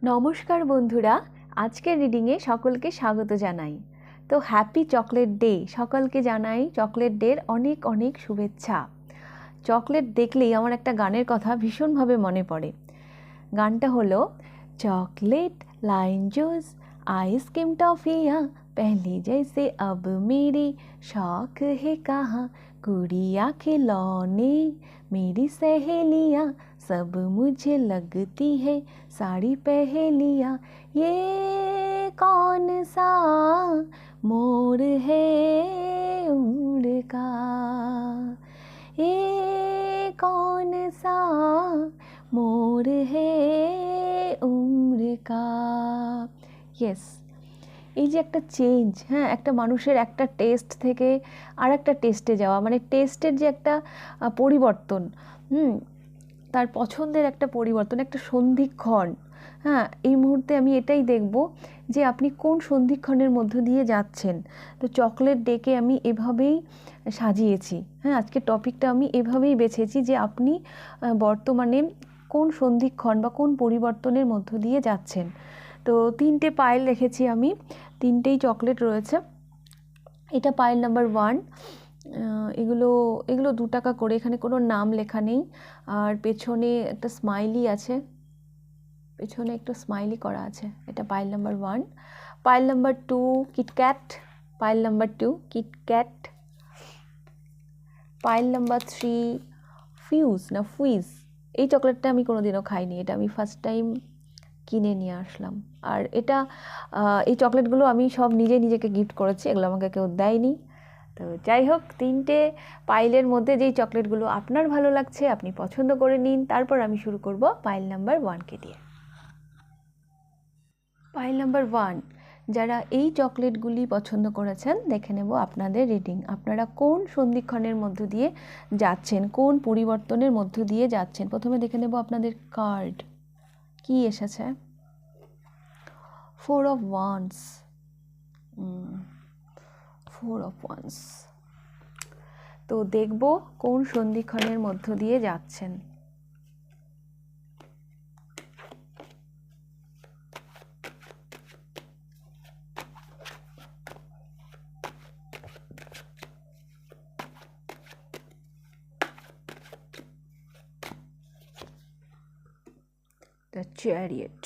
নমস্কার বন্ধুরা, আজকের রিডিংয়ে সকলকে স্বাগত জানাই। তো হ্যাপি চকলেট ডে, সকলকে জানাই চকলেট ডের অনেক অনেক শুভেচ্ছা। চকলেট দেখলেই আমার একটা গানের কথা ভীষণভাবে মনে পড়ে। গানটা হলো चॉकलेट लाइन जूस आइसक्रीम टॉफियाँ पहले जैसे अब मेरे शौक है कहाँ, गुड़िया खिलौने मेरी सहेलियाँ सब मुझे लगती है साड़ी पहेलियाँ। ये कौन सा मोड़ है उम्र का, ये कौन सा মোর হে উমরকা। ইয়েস, এই যে একটা চেঞ্জ, হ্যাঁ, একটা মানুষের একটা টেস্ট থেকে আর একটা টেস্টে যাওয়া, মানে টেস্টের যে একটা পরিবর্তন, তার পছন্দের একটা পরিবর্তন, একটা সন্ধিক্ষণ। হ্যাঁ, এই মুহূর্তে আমি এটাই দেখব যে আপনি কোন সন্ধিক্ষণের মধ্য দিয়ে যাচ্ছেন। তো চকলেট ডেকে আমি এভাবেই সাজিয়েছি। হ্যাঁ, আজকে টপিকটা আমি এভাবেই বেছেছি যে আপনি বর্তমানে কোন সন্ধিক্ষণ বা কোন পরিবর্তনের মধ্য দিয়ে যাচ্ছেন। তো 3টে পাইল রেখেছি আমি, 3টেই চকলেট রয়েছে। এটা পাইল নাম্বার 1। এগুলো 2 টাকা করে, এখানে কোনো নাম লেখা নেই, আর পেছনে একটা স্মাইলি আছে, পেছনে একটু স্মাইলি করা আছে। এটা pile number 1। Pile number 2 KitKat, pile number 2 KitKat. Pile number 3 ফুইজ। এই চকলেটটা আমি কোনোদিনও খাইনি, এটা আমি ফার্স্ট টাইম কিনে নিয়ে আসলাম। আর এটা এই চকলেটগুলো আমি সব নিজেকে গিফট করেছি, এগুলো আমাকে কেউ দেয়নি। তো যাই হোক, 3টে পাইলের মধ্যে যেই চকলেটগুলো আপনার ভালো লাগছে আপনি পছন্দ করে নিন। তারপর আমি শুরু করব পাইল নাম্বার 1কে দিয়ে। পাইল নাম্বার 1, যারা এই চকলেটগুলি পছন্দ করেছেন, দেখে নেব আপনাদের রিডিং। আপনারা কোন সন্ধিক্ষণের মধ্য দিয়ে যাচ্ছেন, কোন পরিবর্তনের মধ্য দিয়ে যাচ্ছেন। প্রথমে দেখে নেব আপনাদের কার্ড কি এসেছে। 4 of Wands, 4 of Wands। তো দেখব কোন সন্ধিক্ষণের মধ্য দিয়ে যাচ্ছেন। The Chariot,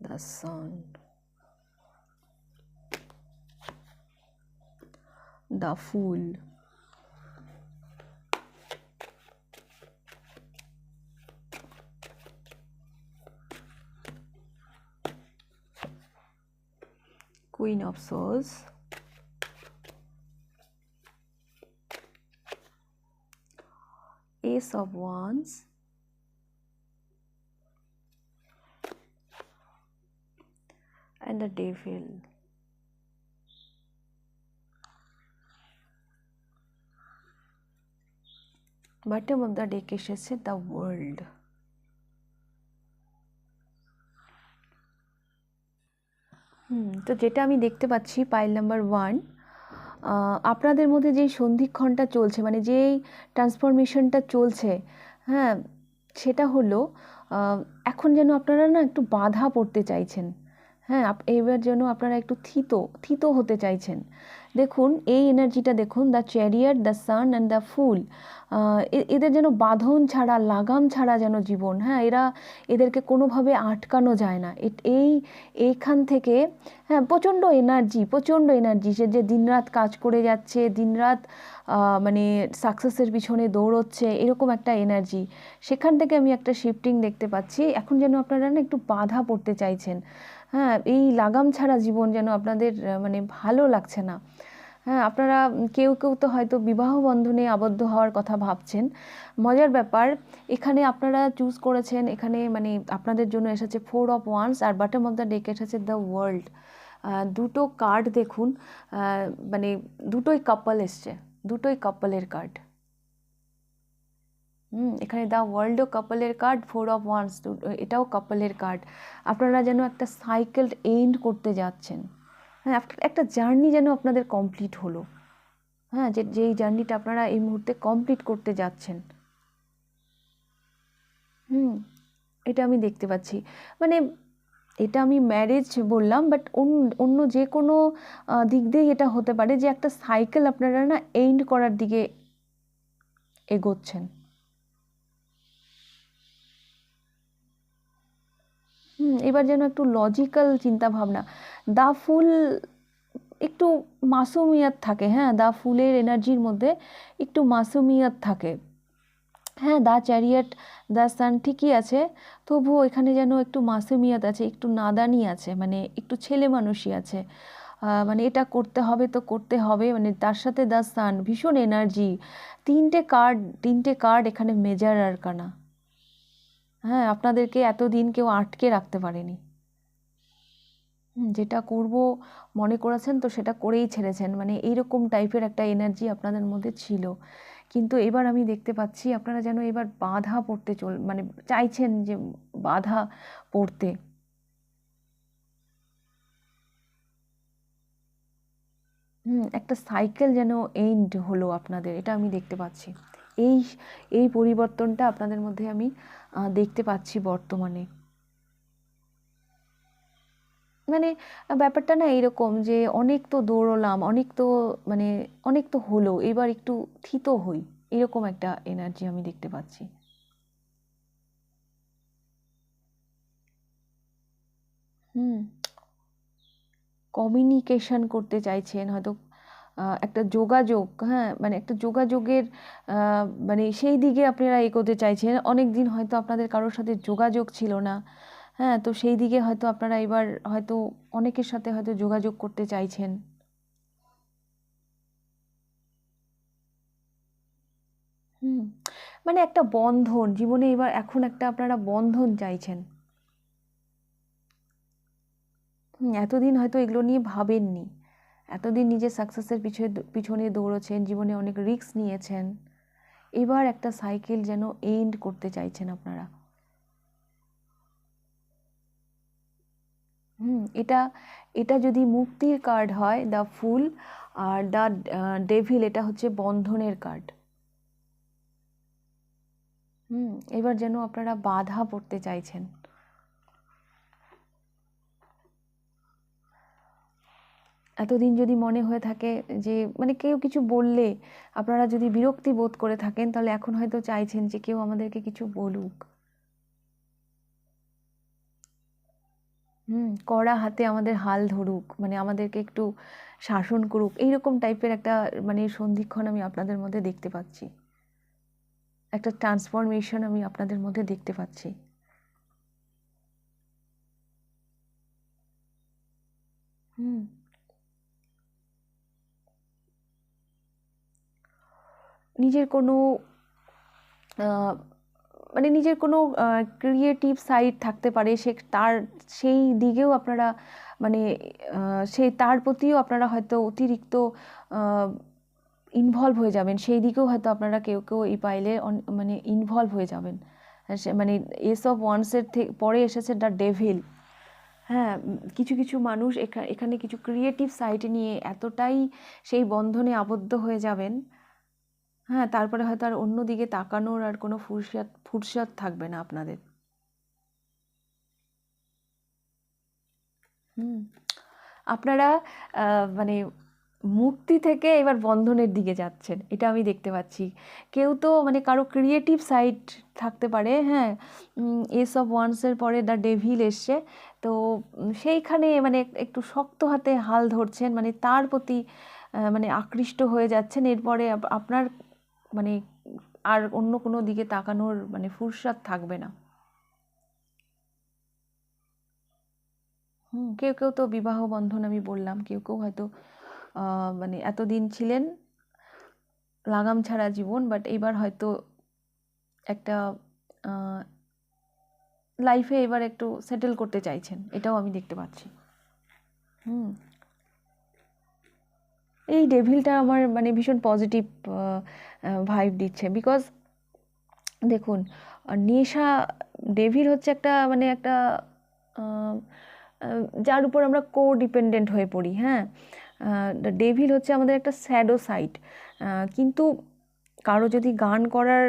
the Sun, the Fool, Queen of Swords, Ace of Wands, and the Devil। Bottom of the deck এসেছে দ্য ওয়ার্ল্ড। তো যেটা আমি দেখতে পাচ্ছি পাইল নাম্বার 1, আপনাদের মধ্যে যেই সন্ধিক্ষণটা চলছে, মানে যেই ট্রান্সফরমেশনটা চলছে, হ্যাঁ, সেটা হলো এখন যেন আপনারা না একটু বাধা পড়তে চাইছেন। হ্যাঁ, এবার যেন আপনারা একটু থিত হতে চাইছেন। দেখুন এই এনার্জিটা দেখুন, the chariot, the sun and the fool. এদের যেন বাঁধন ছাড়া, লাগাম ছাড়া যেন জীবন। হ্যাঁ, এদেরকে কোনোভাবে আটকানো যায় না। এইখান থেকে, হ্যাঁ, প্রচণ্ড এনার্জি, সে যে দিনরাত কাজ করে যাচ্ছে, দিনরাত মানে সাকসেসের পিছনে দৌড়চ্ছে, এরকম একটা এনার্জি। সেখান থেকে আমি একটা শিফটিং দেখতে পাচ্ছি। এখন যেন আপনারা না একটু বাধা পড়তে চাইছেন। হ্যাঁ, এই লাগাম ছাড়া জীবন যেন আপনাদের মানে ভালো লাগছে না। হ্যাঁ, আপনারা কেউ তো হয়তো বিবাহ বন্ধনে আবদ্ধ হওয়ার কথা ভাবছেন। মজার ব্যাপার, এখানে আপনারা চুজ করেছেন, এখানে মানে আপনাদের জন্য এসেছে 4 of Wands, আর বটম অফ দ্য ডেক এসেছে দ্য ওয়ার্ল্ড। দুটো কার্ড দেখুন, মানে দুটোই কাপল এসছে, দুটোই কাপলের কার্ড। এখানে দ্য ওয়ার্ল্ডও কাপলের কার্ড, 4 of Wands এটাও কাপলের কার্ড। আপনারা যেন একটা সাইকেল এন্ড করতে যাচ্ছেন। হ্যাঁ, একটা জার্নি যেন আপনাদের কমপ্লিট হলো। হ্যাঁ, যেই জার্নিটা আপনারা এই মুহূর্তে কমপ্লিট করতে যাচ্ছেন। এটা আমি দেখতে পাচ্ছি। মানে এটা আমি ম্যারেজ বললাম, বাট অন্য যে কোনো দিক দিয়েই এটা হতে পারে যে একটা সাইকেল আপনারা না এন্ড করার দিকে এগোচ্ছেন। এবার যেন একটু লজিক্যাল চিন্তা ভাবনা। দা ফুল একটু মাসুমিয়াত থাকে, হ্যাঁ, দা ফুলের এনার্জির মধ্যে একটু মাসুমিয়াত থাকে। হ্যাঁ, দা চ্যারিয়ট, দা সান ঠিকই আছে, তবুও এখানে যেন একটু মাসুমিয়াত আছে, একটু নাদানি আছে, মানে একটু ছেলে মানুষই আছে। মানে এটা করতে হবে তো করতে হবে, মানে তার সাথে দা সান ভীষণ এনার্জি। তিনটে কার্ড এখানে মেজর আরকানা। হ্যাঁ, আপনাদেরকে এতদিন কেউ আটকে রাখতে পারেনি। যেটা করব মনে করেছেন তো সেটা করেই ছেড়েছেন, মানে এইরকম টাইপের একটা এনার্জি আপনাদের মধ্যে ছিল। কিন্তু এবার আমি দেখতে পাচ্ছি আপনারা যেন এবার বাধা পড়তে মানে চাইছেন যে বাধা পড়তে। একটা সাইকেল যেন এন্ড হলো আপনাদের, এটা আমি দেখতে পাচ্ছি। এই এই পরিবর্তনটা আপনাদের মধ্যে আমি দেখতে পাচ্ছি বর্তমানে। মানে ব্যাপারটা না এরকম যে অনেক তো দৌড়লাম, অনেক তো মানে অনেক তো হলো, এবার একটু থিতো হই, এরকম একটা এনার্জি আমি দেখতে পাচ্ছি। হুম কমিউনিকেশন করতে চাইছেন হয়তো, একটা যোগাযোগ, হ্যাঁ, মানে একটা যোগাযোগের মানে সেই দিকে আপনারা এগোতে চাইছেন। অনেক দিন হয়তো আপনাদের কারোর সাথে যোগাযোগ ছিল না, হ্যাঁ, তো সেই দিকে হয়তো আপনারা এবার হয়তো অনেকের সাথে হয়তো যোগাযোগ করতে চাইছেন। হুম মানে একটা বন্ধন জীবনে, এবার এখন একটা আপনারা বন্ধন চাইছেন। এতদিন হয়তো এগুলো নিয়ে ভাবেননি, এতদিন নিজের সাকসেসের পিছনে দৌড়েছেন, জীবনে অনেক রিস্ক নিয়েছেন। এবার একটা সাইকেল যেন এন্ড করতে চাইছেন আপনারা। এটা এটা যদি মুক্তির কার্ড হয় the full, are the devil এটা হচ্ছে বন্ধনের কার্ড। এবার যেন আপনারা বাধা পড়তে চাইছেন। এতদিন যদি মনে হয়ে থাকে যে মানে কেউ কিছু বললে আপনারা যদি বিরক্তি বোধ করে থাকেন, তাহলে এখন হয়তো চাইছেন যে কেউ আমাদেরকে কিছু বলুক। কড়া হাতে আমাদের হাল ধরুক, মানে আমাদেরকে একটু শাসন করুক, এইরকম টাইপের একটা মানে সন্ধিক্ষণ আমি আপনাদের মধ্যে দেখতে পাচ্ছি। একটা ট্রান্সফরমেশন আমি আপনাদের মধ্যে দেখতে পাচ্ছি। হুম নিজের কোনো মানে নিজের কোনো ক্রিয়েটিভ সাইড থাকতে পারে, সেই দিকেও আপনারা মানে সেই তার প্রতিও আপনারা হয়তো অতিরিক্ত ইনভলভ হয়ে যাবেন, সেই দিকেও হয়তো আপনারা কেউ কেউ এই পাইলে মানে ইনভলভ হয়ে যাবেন। মানে এস অফ ওয়ান্সের পরে এসেছে দ্য ডেভিল। হ্যাঁ, কিছু কিছু মানুষ এখানে কিছু ক্রিয়েটিভ সাইড নিয়ে এতটাই সেই বন্ধনে আবদ্ধ হয়ে যাবেন, হ্যাঁ, তারপরে হয়তো আর অন্যদিকে তাকানোর আর কোনো ফুরসত থাকবে না আপনাদের। হুম আপনারা মানে মুক্তি থেকে এবার বন্ধনের দিকে যাচ্ছেন, এটা আমি দেখতে পাচ্ছি। কেউ তো মানে কারো ক্রিয়েটিভ সাইড থাকতে পারে, হ্যাঁ, এস অফ ওয়ান্সের পরে দ্য ডেভিল এসছে, তো সেইখানে মানে একটু শক্ত হাতে হাল ধরছেন, মানে তার প্রতি মানে আকৃষ্ট হয়ে যাচ্ছেন। এরপরে আপনার মানে আর অন্য কোনো দিকে তাকানোর মানে ফুরসত থাকবে না। কেউ কেউ তো বিবাহ বন্ধন আমি বললাম, কেউ কেউ হয়তো মানে এতদিন ছিলেন লাগাম ছাড়া জীবন, বাট এবার হয়তো একটা লাইফে এবার একটু সেটেল করতে চাইছেন, এটাও আমি দেখতে পাচ্ছি। হুম এই ডেভিলটা আমার মানে ভীষণ পজিটিভ ভাইব দিচ্ছে, বিকজ দেখুন নেশা, ডেভিল হচ্ছে একটা মানে একটা আহ, যার উপর আমরা কো ডিপেন্ডেন্ট হয়ে পড়ি, হ্যাঁ, ডেভিল হচ্ছে আমাদের একটা স্যাডো সাইড। কিন্তু কারো যদি গান করার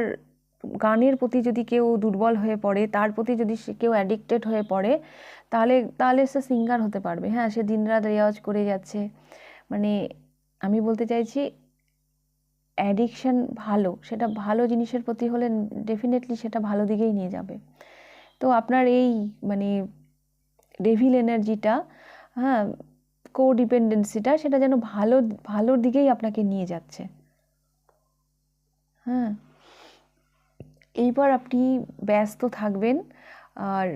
গানের প্রতি যদি কেউ দুর্বল হয়ে পড়ে, তার প্রতি যদি কেউ অ্যাডিক্টেড হয়ে পড়ে, তাহলে সে সিঙ্গার হতে পারবে। হ্যাঁ, সে দিনরাত রেওয়াজ করে যাচ্ছে। মানে আমি বলতে চাইছি অ্যাডিকশান ভালো, সেটা ভালো জিনিসের প্রতি হলে ডেফিনেটলি সেটা ভালো দিকেই নিয়ে যাবে। তো আপনার এই মানে ডেভিল এনার্জিটা, হ্যাঁ, কোডিপেন্ডেন্সিটা, সেটা যেন ভালোর দিকেই আপনাকে নিয়ে যাচ্ছে। হ্যাঁ, এইবার আপনি ব্যস্ত থাকবেন আর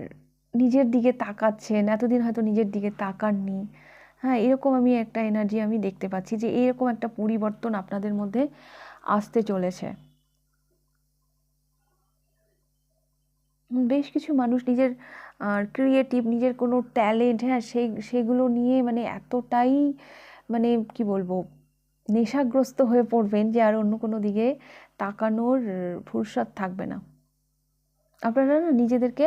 নিজের দিকে তাকাচ্ছেন, এতদিন হয়তো নিজের দিকে তাকাননি। হ্যাঁ, এরকম আমি একটা এনার্জি আমি দেখতে পাচ্ছি যে এরকম একটা পরিবর্তন আপনাদের মধ্যে আসতে চলেছে। বেশ কিছু মানুষ নিজের ক্রিয়েটিভ, নিজের কোনো ট্যালেন্ট, হ্যাঁ, সেগুলো নিয়ে মানে এতটাই মানে কি বলবো নেশাগ্রস্ত হয়ে পড়বেন যে আর অন্য কোনো দিকে তাকানোর ফুরসত থাকবে না। আপনারা না নিজেদেরকে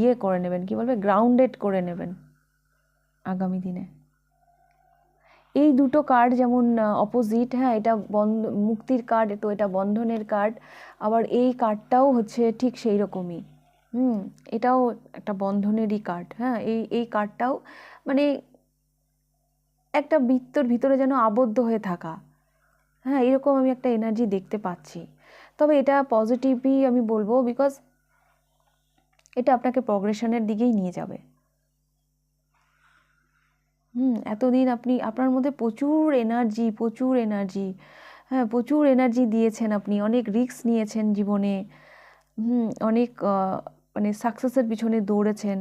ইয়ে করে নেবেন, কি বলবে, গ্রাউন্ডেড করে নেবেন আগামী দিনে। এই দুটো কার্ড যেমন অপোজিট, হ্যাঁ, এটা মুক্তির কার্ড, তো এটা বন্ধনের কার্ড। আবার এই কার্ডটাও হচ্ছে ঠিক সেই রকমই। এটাও একটা বন্ধনেরই কার্ড। হ্যাঁ, এই কার্ডটাও মানে একটা বৃত্তর ভিতরে যেন আবদ্ধ হয়ে থাকা। হ্যাঁ, এরকম আমি একটা এনার্জি দেখতে পাচ্ছি। তবে এটা পজিটিভই আমি বলবো, বিকজ এটা আপনাকে প্রগ্রেশনের দিকেই নিয়ে যাবে। এতদিন আপনার মধ্যে প্রচুর এনার্জি, হ্যাঁ, প্রচুর এনার্জি দিয়েছেন আপনি, অনেক রিস্ক নিয়েছেন জীবনে, অনেক মানে সাকসেসের পিছনে দৌড়েছেন।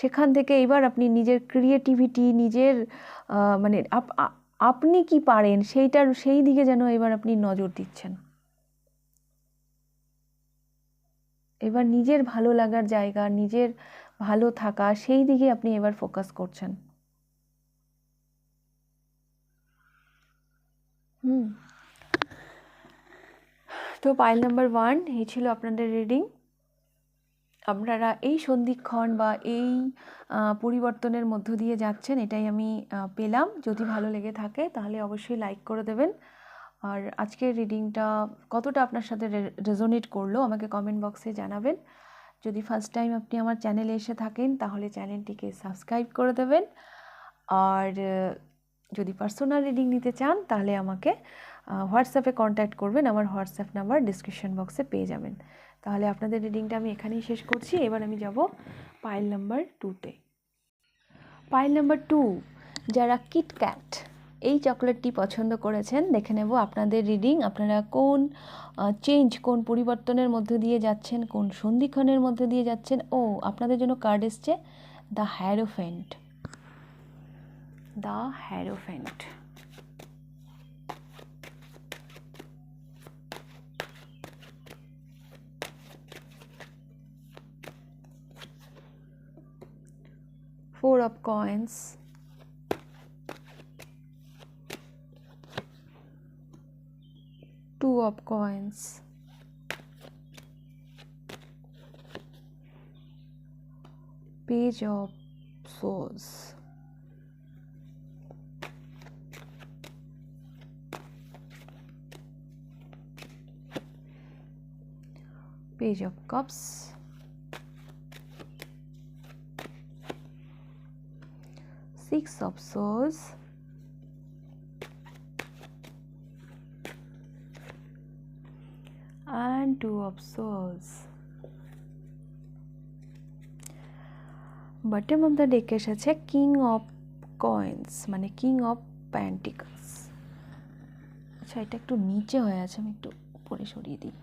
সেখান থেকে এবার আপনি নিজের ক্রিয়েটিভিটি, নিজের মানে আপনি কি পারেন সেই দিকে যেন এবার আপনি নজর দিচ্ছেন। এবার নিজের ভালো লাগার জায়গা, নিজের ভালো থাকা, সেই দিকে আপনি এবার ফোকাস করছেন। তো পাইল নাম্বার 1 এই ছিল আপনাদের রিডিং। আপনারা এই সন্ধিক্ষণ বা এই পরিবর্তনের মধ্য দিয়ে যাচ্ছেন, এটাই আমি পেলাম। যদি ভালো লেগে থাকে তাহলে অবশ্যই লাইক করে দেবেন। আর আজকের রিডিংটা কতটা আপনার সাথে রেজোনেট করলো আমাকে কমেন্ট বক্সে জানাবেন। যদি ফার্স্ট টাইম আপনি আমার চ্যানেলে এসে থাকেন তাহলে চ্যানেলটিকে সাবস্ক্রাইব করে দেবেন। আর যদি পার্সোনাল রিডিং নিতে চান তাহলে আমাকে হোয়াটসঅ্যাপে কন্ট্যাক্ট করবেন। আমার হোয়াটসঅ্যাপ নাম্বার ডিসক্রিপশন বক্সে পেয়ে যাবেন। তাহলে আপনাদের রিডিংটা আমি এখানেই শেষ করছি। এবার আমি যাব পাইল নাম্বার 2তে। পাইল নাম্বার 2, যারা কিটক্যাট এই চকলেটটি পছন্দ করেছেন, দেখে নেব আপনাদের রিডিং। আপনারা কোন কোন পরিবর্তনের মধ্যে দিয়ে যাচ্ছেন, কোন সন্ধিক্ষণের মধ্যে দিয়ে যাচ্ছেন। আপনাদের জন্য কার্ড এসছে the হ্যারোফেন্ট। The হ্যারোফেন্ট। Four of coins, Two of coins, Page of swords, Page of cups, Six of swords, and Two of swords. Bottom of the ডেকে এসেছে কিং অফ কয়েন্স, মানে কিং অফ প্যান্টিকলস। আচ্ছা, এটা একটু নিচে হয়ে আছে, আমি একটু উপরে সরিয়ে দিই।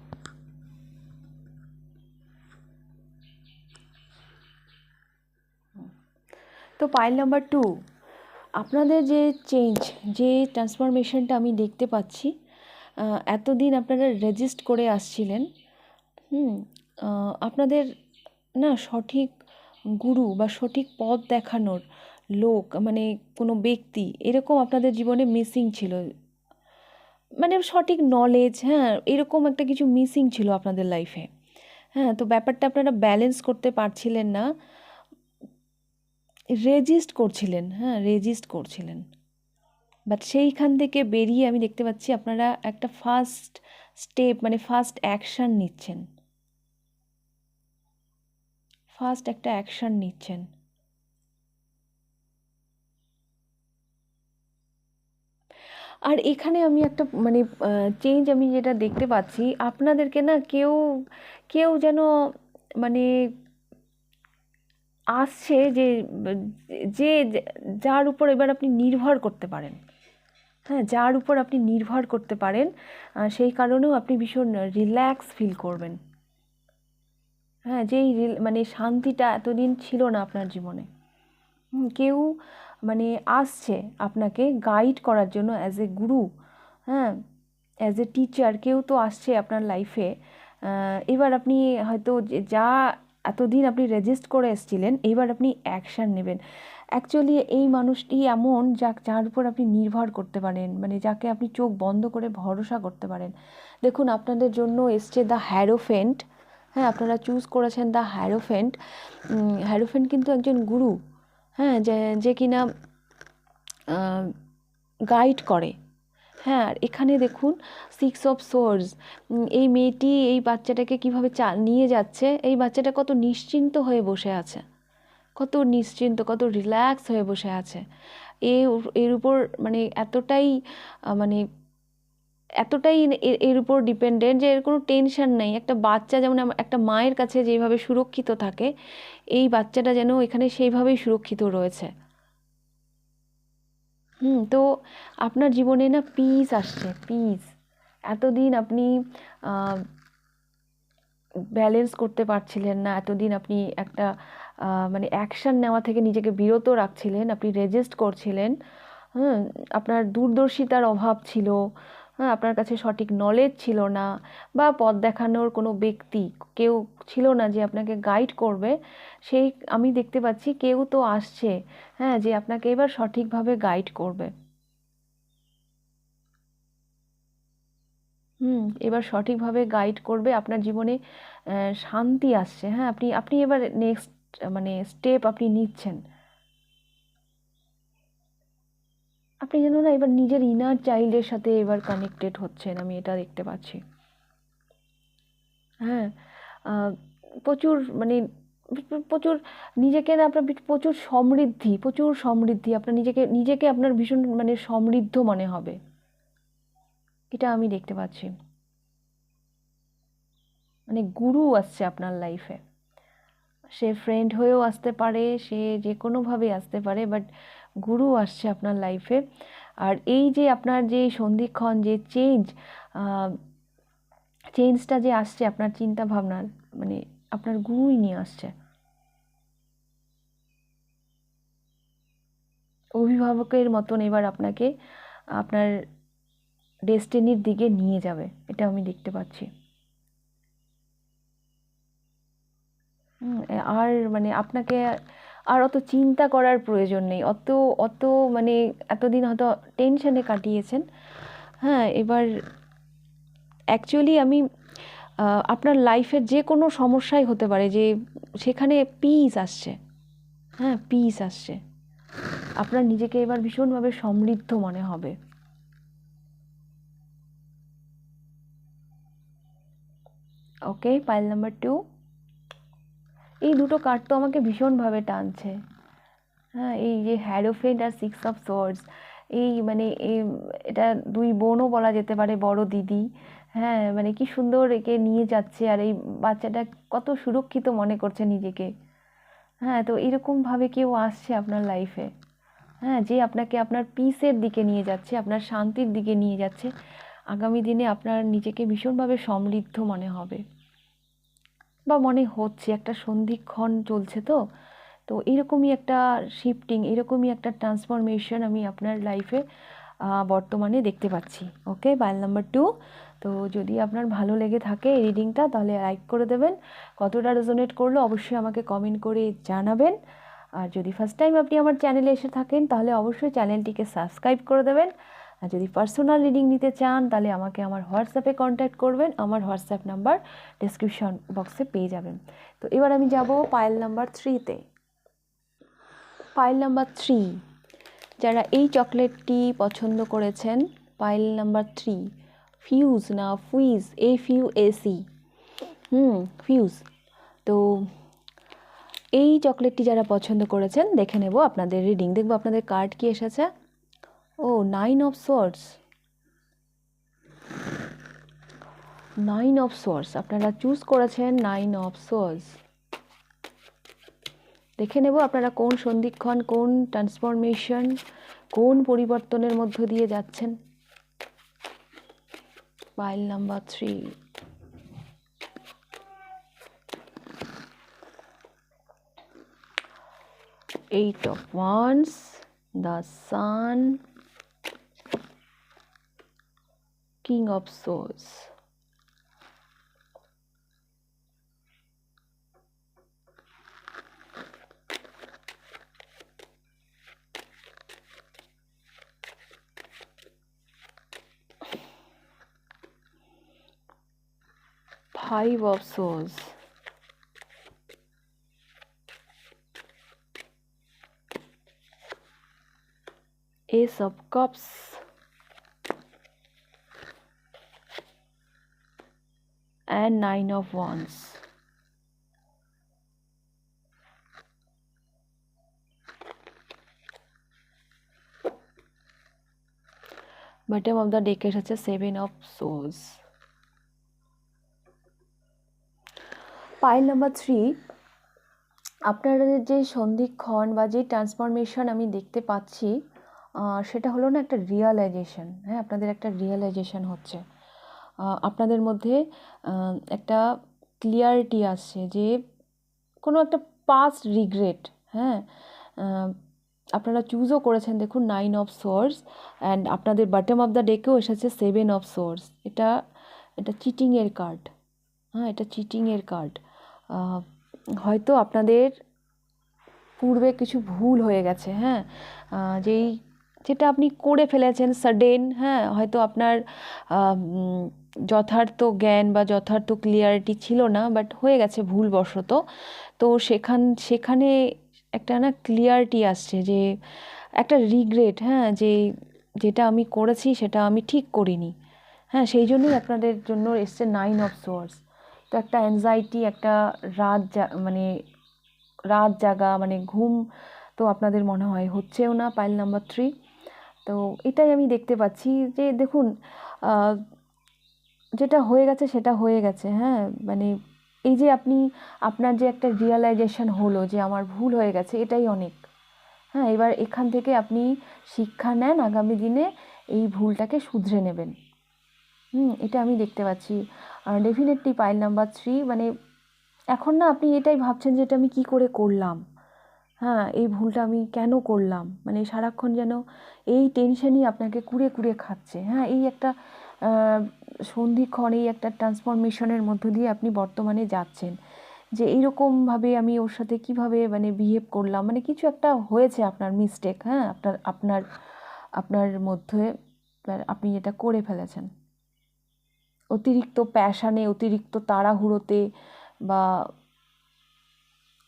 তো পাইল নাম্বার 2, আপনাদের যে যে ট্রান্সফরমেশনটা আমি দেখতে পাচ্ছি, এতদিন আপনারা রেজিস্ট করে আসছিলেন। আপনাদের না সঠিক গুরু বা সঠিক পথ দেখানোর লোক, মানে কোনো ব্যক্তি এরকম আপনাদের জীবনে মিসিং ছিল, মানে সঠিক নলেজ, হ্যাঁ, এরকম একটা কিছু মিসিং ছিল আপনাদের লাইফে। হ্যাঁ, তো ব্যাপারটা আপনারা ব্যালেন্স করতে পারছিলেন না, রেজিস্ট করছিলেন। বাট সেইখান থেকে বেরিয়ে আমি দেখতে পাচ্ছি আপনারা একটা ফার্স্ট স্টেপ, মানে ফার্স্ট অ্যাকশান নিচ্ছেন। ফার্স্ট একটা অ্যাকশান নিচ্ছেন। আর এখানে আমি একটা মানে চেঞ্জ আমি যেটা দেখতে পাচ্ছি, আপনাদেরকে না কেউ কেউ যেন মানে আসছে যে যে যার উপর এবার আপনি নির্ভর করতে পারেন। হ্যাঁ, যার উপর আপনি নির্ভর করতে পারেন, সেই কারণেও আপনি ভীষণ রিল্যাক্স ফিল করবেন। হ্যাঁ, যেই মানে শান্তিটা এতদিন ছিল না আপনার জীবনে। কেউ মানে আসছে আপনাকে গাইড করার জন্য অ্যাজ এ গুরু, হ্যাঁ, অ্যাজ এ টিচার কেউ তো আসছে আপনার লাইফে। এবার আপনি হয়তো যা এতদিন আপনি রেজিস্ট করে এসেছিলেন, এবার আপনি অ্যাকশান নেবেন। অ্যাকচুয়ালি এই মানুষটি এমন যার উপর আপনি নির্ভর করতে পারেন, মানে যাকে আপনি চোখ বন্ধ করে ভরসা করতে পারেন। দেখুন, আপনাদের জন্য এসছে দ্য হ্যারোফেন্ট। হ্যাঁ, আপনারা চুজ করেছেন দ্য হ্যারোফেন্ট। হ্যারোফেন্ট কিন্তু একজন গুরু, হ্যাঁ, যে কিনা গাইড করে। হ্যাঁ, আর এখানে দেখুন 6 অফ সোর্স। এই মেয়েটি এই বাচ্চাটাকে কীভাবে নিয়ে যাচ্ছে, এই বাচ্চাটা কত নিশ্চিন্ত হয়ে বসে আছে, কত নিশ্চিন্ত, কত রিল্যাক্স হয়ে বসে আছে। এর উপর মানে মানে এতটাই এর উপর ডিপেন্ডেন্ট যে এর কোনো টেনশন নেই। একটা বাচ্চা যেমন একটা মায়ের কাছে যেভাবে সুরক্ষিত থাকে, এই বাচ্চাটা যেন এখানে সেইভাবেই সুরক্ষিত রয়েছে। তো আপনার জীবনে না পিস আসছে, পিস। এতদিন আপনি ব্যালেন্স করতে পারছিলেন না, এতদিন আপনি একটা মানে অ্যাকশান নেওয়া থেকে নিজেকে বিরত রাখছিলেন, আপনি রেজিস্ট করছিলেন। আপনার দূরদর্শিতার অভাব ছিল, হ্যাঁ, আপনার কাছে সঠিক নলেজ ছিল না, বা পথ দেখানোর কোনো ব্যক্তি কেউ ছিল না যে আপনাকে গাইড করবে। সেই আমি দেখতে পাচ্ছি কেউ তো আসছে, হ্যাঁ, যে আপনাকে এবার সঠিকভাবে গাইড করবে। এবার সঠিকভাবে গাইড করবে, আপনার জীবনে শান্তি আসছে। হ্যাঁ, আপনি আপনি এবার নেক্সট মানে স্টেপ আপনি নিচ্ছেন। আপনি যেন না এবার নিজের ইনার চাইল্ডের সাথে এবার কানেক্টেড হচ্ছেন, আমি এটা দেখতে পাচ্ছি। হ্যাঁ, প্রচুর মানে প্রচুর নিজেকে না আপনার প্রচুর সমৃদ্ধি, প্রচুর সমৃদ্ধি, আপনার নিজেকে নিজেকে আপনার ভীষণ মানে সমৃদ্ধ মনে হবে, এটা আমি দেখতে পাচ্ছি। মানে গুরু আসছে আপনার লাইফে, সে ফ্রেন্ড হয়েও আসতে পারে, সে যে কোনোভাবে আসতে পারে, বাট গুরু আসছে আপনার লাইফে। আর এই যে আপনার যে সন্ধিক্ষণ যে চেঞ্জটা যে আসছে আপনার চিন্তা ভাবনার, মানে আপনার গুরুই নিয়ে আসছে। অভিভাবকের মতন এবার আপনাকে আপনার ডেস্টিনির দিকে নিয়ে যাবে, এটা আমি দেখতে পাচ্ছি। আর মানে আপনাকে আর অত চিন্তা করার প্রয়োজন নেই, অত অত মানে এতদিন হয়তো টেনশনে কাটিয়েছেন। হ্যাঁ, এবার অ্যাকচুয়ালি আমি আপনার লাইফের যে কোনো সমস্যাই হতে পারে, যে সেখানে পিস আসছে। হ্যাঁ, পিস আসছে, আপনার নিজেকে এবার ভীষণভাবে সমৃদ্ধ মনে হবে। ওকে, পাইল নাম্বার 2। এই দুটো কার্ড তো আমাকে ভীষণভাবে টানছে। হ্যাঁ, এই যে হ্যারোফেন্ট আর 6 অফ সোর্ডস, এই মানে এটা দুই বোনও বলা যেতে পারে, বড় দিদি। হ্যাঁ, মানে কি সুন্দর একে নিয়ে যাচ্ছে, আর এই বাচ্চাটা কত সুরক্ষিত মনে করছে নিজেকে। হ্যাঁ, তো এরকমভাবে কেউ আসছে আপনার লাইফে, হ্যাঁ, যে আপনাকে আপনার পিসের দিকে নিয়ে যাচ্ছে, আপনার শান্তির দিকে নিয়ে যাচ্ছে। আগামী দিনে আপনার নিজেকে ভীষণভাবে সমৃদ্ধ মনে হবে, বা মনে হচ্ছে। একটা সন্ধিক্ষণ চলছে, তো তো এরকমই একটা শিফটিং, এরকমই একটা ট্রান্সফরমেশন আমি আপনার লাইফে বর্তমানে দেখতে পাচ্ছি। ওকে, পাইল নাম্বার 2। তো যদি আপনার ভালো লেগে থাকে এই রিডিংটা, তাহলে লাইক করে দেবেন। কতটা রেজোনেট করলো অবশ্যই আমাকে কমেন্ট করে জানাবেন। আর যদি ফার্স্ট টাইম আপনি আমার চ্যানেলে এসে থাকেন, তাহলে অবশ্যই চ্যানেলটিকে সাবস্ক্রাইব করে দেবেন। আর যদি পার্সোনাল রিডিং নিতে চান, তাহলে আমাকে আমার হোয়াটসঅ্যাপে কন্ট্যাক্ট করবেন, আমার হোয়াটসঅ্যাপ নাম্বার ডেসক্রিপশন বক্সে পেয়ে যাবেন। তো এবার আমি যাব পাইল নাম্বার 3-তে। পাইল নাম্বার 3, যারা এই চকলেটটি পছন্দ করেছেন, পাইল নাম্বার 3, ফিউজ না ফুইজ, FUAC, ফিউজ। তো এই চকলেটটি যারা পছন্দ করেছেন দেখে নেব আপনাদের রিডিং, দেখব আপনাদের কার্ড কি এসেছে। ও 9 অফ সোর্ডস, 9 অফ সোর্ডস আপনারা চুজ করেছেন 9 অফ সোর্ডস। দেখে নেব আপনারা কোন সন্ধিক্ষণ, কোন ট্রান্সফরমেশন, কোন পরিবর্তনের মধ্য দিয়ে যাচ্ছেন। Pile number 3, Eight of Wands, the Sun, King of Swords. Five of Swords. Ace of Cups. And Nine of Wands. Bottom of the deck এসেছে 7 of Swords. পাইল নাম্বার 3, আপনাদের যে সন্ধিক্ষণ বা যে ট্রান্সফরমেশন আমি দেখতে পাচ্ছি সেটা হলো না একটা রিয়ালাইজেশন। হ্যাঁ, আপনাদের একটা রিয়ালাইজেশন হচ্ছে, আপনাদের মধ্যে একটা ক্লিয়ারিটি আসছে যে কোনো একটা পাস্ট রিগ্রেট। হ্যাঁ, আপনারা চুজও করেছেন দেখুন 9 অফ সোর্স, অ্যান্ড আপনাদের বটম অফ দ্য ডেকেও এসেছে 7 অফ সোর্স। এটা চিটিংয়ের কার্ড। হ্যাঁ, এটা চিটিংয়ের কার্ড। হয়তো আপনাদের পূর্বে কিছু ভুল হয়ে গেছে। হ্যাঁ, যেটা আপনি করে ফেলেছেন সাডেন। হ্যাঁ, হয়তো আপনার যথার্থ জ্ঞান বা যথার্থ ক্লিয়ারিটি ছিল না, বাট হয়ে গেছে ভুলবশত। তো সেখানে একটা না ক্লিয়ারিটি আসছে, যে একটা রিগ্রেট। হ্যাঁ, যেটা আমি করেছি সেটা আমি ঠিক করিনি। হ্যাঁ, সেই জন্যই আপনাদের জন্য এসছে 9 অফ সোর্স। তো একটা অ্যাংজাইটি, একটা রাত জাগা, মানে ঘুম তো আপনাদের মনে হয় হচ্ছেও না। পাইল নাম্বার 3, তো এটাই আমি দেখতে পাচ্ছি যে দেখুন যেটা হয়ে গেছে সেটা হয়ে গেছে। হ্যাঁ, মানে এই যে আপনার যে একটা রিয়ালাইজেশন হলো যে আমার ভুল হয়ে গেছে, এটাই অনেক। হ্যাঁ, এবার এখান থেকে আপনি শিক্ষা নেন, আগামী দিনে এই ভুলটাকে শুধরে নেবেন। এটা আমি দেখতে পাচ্ছি। ডেফিনেটলি পাইল নাম্বার 3, মানে এখন না আপনি এটাই ভাবছেন যে এটা আমি কী করে করলাম। হ্যাঁ, এই ভুলটা আমি কেন করলাম, মানে সারাক্ষণ যেন এই টেনশনই আপনাকে কুড়ে কুড়ে খাচ্ছে। হ্যাঁ, এই একটা সন্ধিক্ষণ, এই একটা ট্রান্সফরমেশনের মধ্য দিয়ে আপনি বর্তমানে যাচ্ছেন, যে এইরকমভাবে আমি ওর সাথে কিভাবে মানে বিহেভ করলাম, মানে কিছু একটা হয়েছে আপনার মিস্টেক। হ্যাঁ, আপনার মধ্যে আপনি এটা করে ফেলেছেন অতিরিক্ত প্যাশানে, অতিরিক্ত তাড়াহুড়োতে, বা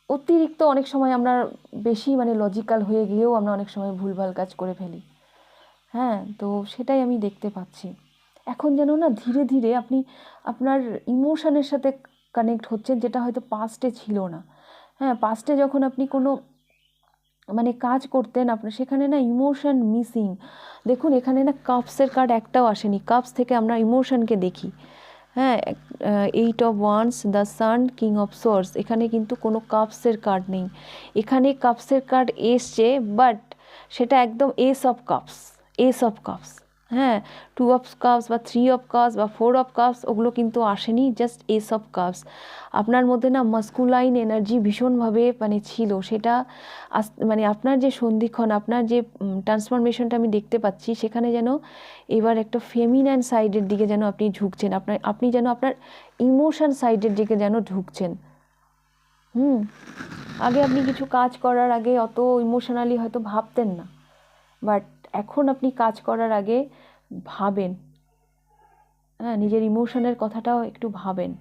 অতিরিক্ত অনেক সময় আমরা বেশি মানে লজিক্যাল হয়ে গিয়েও আমরা অনেক সময় ভুলভাল কাজ করে ফেলি। হ্যাঁ, তো সেটাই আমি দেখতে পাচ্ছি। এখন যেন না ধীরে ধীরে আপনি আপনার ইমোশনের সাথে কানেক্ট হচ্ছেন, যেটা হয়তো পাস্টে ছিল না। হ্যাঁ, পাস্টে যখন আপনি কোনো মানে কাজ করতেন, আপনার সেখানে না ইমোশন মিসিং। দেখুন এখানে না কাপসের কার্ড একটাও আসেনি। কাপস থেকে আমরা ইমোশনকে দেখি। হ্যাঁ, 8 of wands, the sun, king of swords, এখানে কিন্তু কোনো কাপসের কার্ড নেই। এখানে কাপসের কার্ড এসছে, বাট সেটা একদম S of cups, S of cups. হ্যাঁ, 2 অফ কাপস বা 3 অফ কাপস বা 4 অফ কাপস ওগুলো কিন্তু আসেনি, জাস্ট এস অফ কাপস। আপনার মধ্যে না মাস্কুলাইন এনার্জি ভীষণভাবে মানে ছিল, সেটা মানে আপনার যে সন্ধিক্ষণ, আপনার যে ট্রান্সফরমেশনটা আমি দেখতে পাচ্ছি, সেখানে যেন এবার একটা ফেমিনাইন সাইডের দিকে যেন আপনি ঝুঁকছেন, আপনি যেন আপনার ইমোশন সাইডের দিকে যেন ঝুঁকছেন। আগে আপনি কিছু কাজ করার আগে অত ইমোশনালি হয়তো ভাবতেন না, বাট এখন আপনি কাজ করার আগে ভাবেন। হ্যাঁ, নিজের ইমোশনের কথাটাও একটু ভাবেন।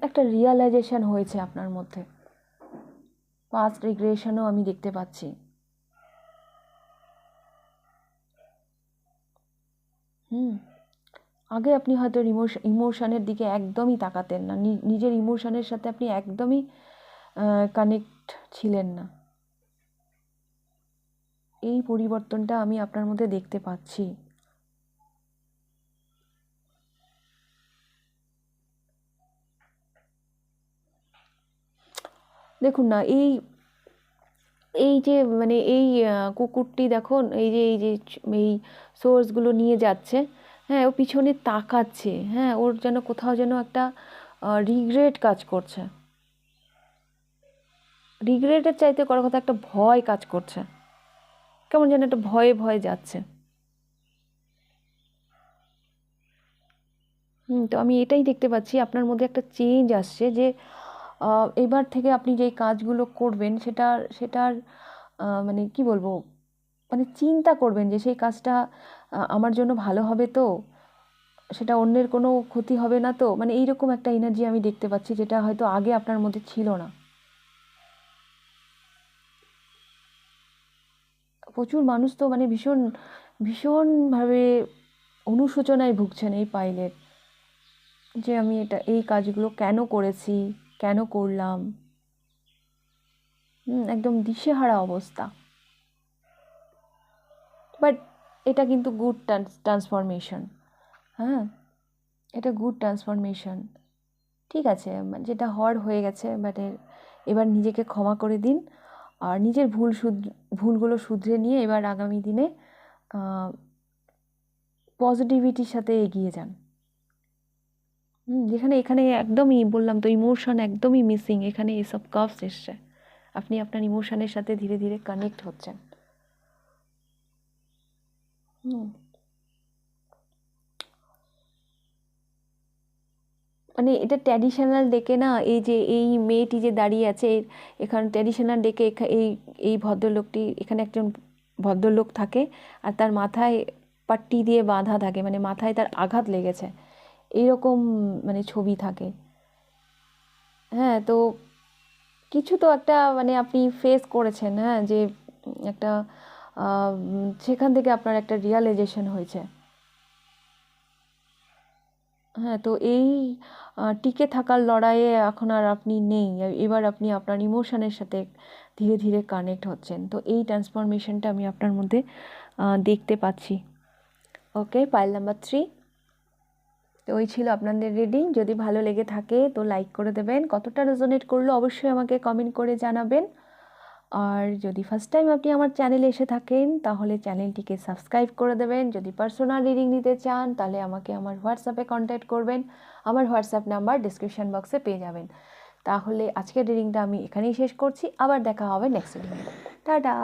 একটা রিয়ালাইজেশন হয়েছে আপনার মধ্যে, পাস্ট রিগ্রেশনও আমি দেখতে পাচ্ছি। আগে আপনি হয়তো ইমোশনের দিকে একদমই তাকাতেন না, নিজের ইমোশনের সাথে আপনি একদমই কানেক্ট ছিলেন না। এই পরিবর্তনটা আমি আপনার মধ্যে দেখতে পাচ্ছি। দেখুন না, এই এই যে মানে এই কুকুরটি দেখুন, এই যে এই সোর্সগুলো নিয়ে যাচ্ছে, হ্যাঁ, ও পিছনে তাকাচ্ছে, হ্যাঁ, ওর যেন কোথাও যেন একটা রিগ্রেট কাজ করছে। রিগ্রেটের চাইতে করার কথা একটা ভয় কাজ করছে, কেমন যেন একটা ভয়ে ভয়ে যাচ্ছে। তো আমি এটাই দেখতে পাচ্ছি আপনার মধ্যে একটা চেঞ্জ আসছে, যে এবার থেকে আপনি যেই কাজগুলো করবেন সেটার মানে কি বলবো, মানে চিন্তা করবেন যে সেই কাজটা আমার জন্য ভালো হবে তো, সেটা অন্যের কোনো ক্ষতি হবে না তো, মানে এইরকম একটা এনার্জি আমি দেখতে পাচ্ছি, যেটা হয়তো আগে আপনার মধ্যে ছিল না। প্রচুর মানুষ তো মানে ভীষণভাবে অনুশোচনায় ভুগছেন এই পাইলের, যে আমি এই কাজগুলো কেন করেছি, কেন করলাম, একদম দিশেহারা অবস্থা। বাট এটা কিন্তু গুড ট্রান্সফরমেশন। হ্যাঁ, এটা গুড ট্রান্সফরমেশন। ঠিক আছে, যেটা হওয়ার হয়ে গেছে, বাট এবার নিজেকে ক্ষমা করে দিন, আর নিজের ভুলগুলো শুধরে নিয়ে এবার আগামী দিনে পজিটিভিটির সাথে এগিয়ে যান। এখানে একদমই বললাম তো, ইমোশন একদমই মিসিং, এখানে এসব কার্ভস এসছে, আপনি আপনার ইমোশনের সাথে ধীরে ধীরে কানেক্ট হচ্ছেন। মানে এটা ট্র্যাডিশনাল ডেকে না, এই যে এই মেয়েটি যে দাঁড়িয়ে আছে, এখানে ট্র্যাডিশনাল ডেকে এই এই ভদ্রলোকটি, এখানে একজন ভদ্রলোক থাকে, আর তার মাথায় পাট্টি দিয়ে বাঁধা থাকে, মানে মাথায় তার আঘাত লেগেছে, এইরকম মানে ছবি থাকে। হ্যাঁ, তো কিছু তো একটা মানে আপনি ফেস করেছেন, হ্যাঁ, যে একটা সেখান থেকে আপনার একটা রিয়ালাইজেশন হয়েছে। হ্যাঁ, তো এই টিকে থাকার লড়াইয়ে এখন আর আপনি নেই, এবার আপনি আপনার ইমোশনের সাথে ধীরে ধীরে কানেক্ট হচ্ছেন, তো এই ট্রান্সফরমেশনটা আমি আপনার মধ্যে দেখতে পাচ্ছি। ওকে, পাইল নাম্বার 3। তো ওই ছিল আপনাদের রিডিং। যদি ভালো লেগে থাকে তো লাইক করে দেবেন, কতটা রেজোনেট করলো অবশ্যই আমাকে কমেন্ট করে জানাবেন। আর যদি ফার্স্ট টাইম আপনি আমার চ্যানেলে এসে থাকেন তাহলে চ্যানেলটিকে সাবস্ক্রাইব করে দেবেন। যদি পার্সোনাল রিডিং নিতে চান তাহলে আমাকে আমার হোয়াটসঅ্যাপে কন্ট্যাক্ট করবেন, আমার হোয়াটসঅ্যাপ নাম্বার ডিসক্রিপশন বক্সে পেয়ে যাবেন। তাহলে আজকের রিডিংটা আমি এখানেই শেষ করছি, আবার দেখা হবে নেক্সট রিডিংয়ে। টাটা।